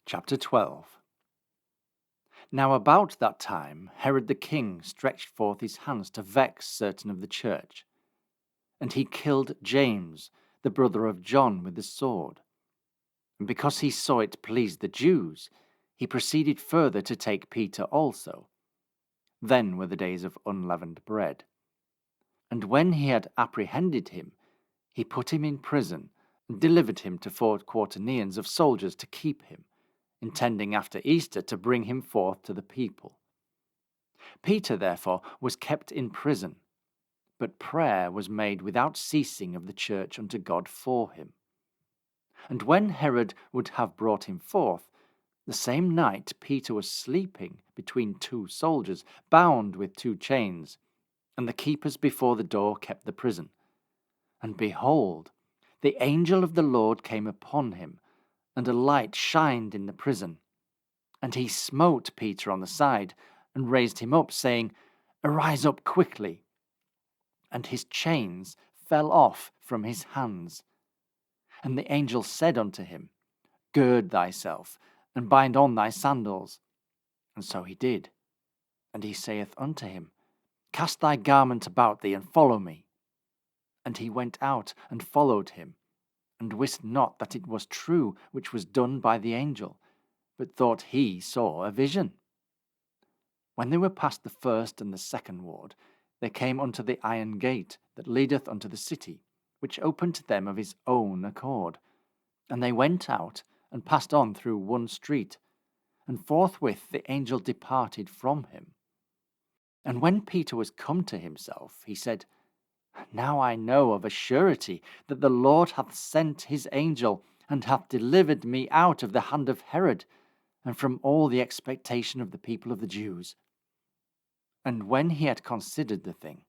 Chapter 12. Now about that time Herod the king stretched forth his hands to vex certain of the church, and he killed James, the brother of John, with the sword. And because he saw it pleased the Jews, he proceeded further to take Peter also. Then were the days of unleavened bread. And when he had apprehended him, he put him in prison, and delivered him to 4 quaternions of soldiers to keep him, intending after Easter to bring him forth to the people. Peter, therefore, was kept in prison, but prayer was made without ceasing of the church unto God for him. And when Herod would have brought him forth, the same night Peter was sleeping between 2 soldiers, bound with 2 chains, and the keepers before the door kept the prison. And behold, the angel of the Lord came upon him, and a light shined in the prison. And he smote Peter on the side, and raised him up, saying, Arise up quickly. And his chains fell off from his hands. And the angel said unto him, Gird thyself, and bind on thy sandals. And so he did. And he saith unto him, Cast thy garment about thee, and follow me. And he went out and followed him, and wist not that it was true which was done by the angel, but thought he saw a vision. When they were past the first and the second ward, they came unto the iron gate that leadeth unto the city, which opened to them of his own accord. And they went out, and passed on through one street, and forthwith the angel departed from him. And when Peter was come to himself, he said, Now I know of a surety that the Lord hath sent his angel, and hath delivered me out of the hand of Herod, and from all the expectation of the people of the Jews. And when he had considered the thing,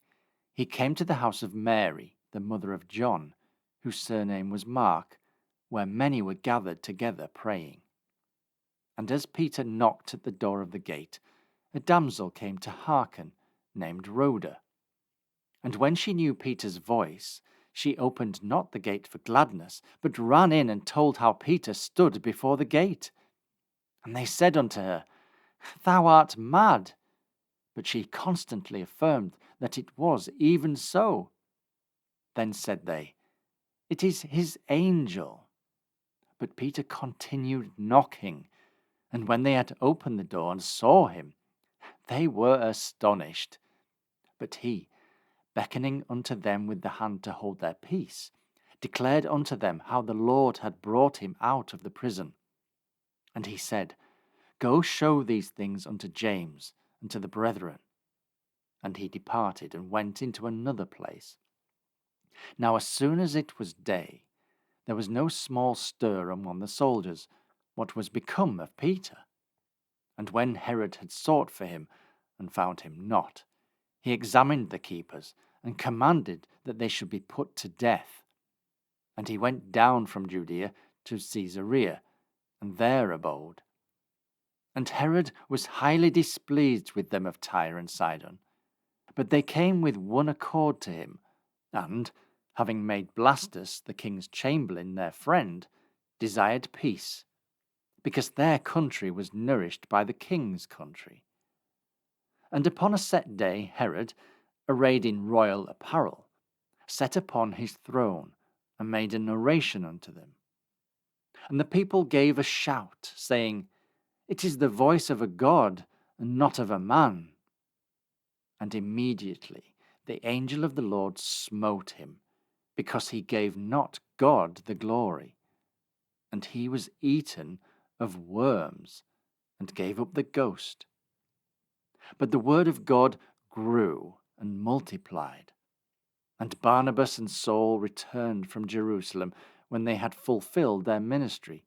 he came to the house of Mary, the mother of John, whose surname was Mark, where many were gathered together praying. And as Peter knocked at the door of the gate, a damsel came to hearken, named Rhoda. And when she knew Peter's voice, she opened not the gate for gladness, but ran in and told how Peter stood before the gate. And they said unto her, Thou art mad. But she constantly affirmed that it was even so. Then said they, It is his angel. But Peter continued knocking, and when they had opened the door and saw him, they were astonished. But he, beckoning unto them with the hand to hold their peace, declared unto them how the Lord had brought him out of the prison. And he said, Go show these things unto James and to the brethren. And he departed and went into another place. Now as soon as it was day, there was no small stir among the soldiers, what was become of Peter. And when Herod had sought for him, and found him not, he examined the keepers, and commanded that they should be put to death. And he went down from Judea to Caesarea, and there abode. And Herod was highly displeased with them of Tyre and Sidon. But they came with one accord to him, and, having made Blastus, the king's chamberlain, their friend, desired peace, because their country was nourished by the king's country. And upon a set day Herod, arrayed in royal apparel, sat upon his throne, and made an oration unto them. And the people gave a shout, saying, It is the voice of a God, and not of a man. And immediately the angel of the Lord smote him, because he gave not God the glory. And he was eaten of worms, and gave up the ghost. But the word of God grew and multiplied. And Barnabas and Saul returned from Jerusalem when they had fulfilled their ministry,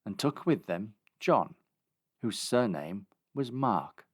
and took with them John, whose surname was Mark.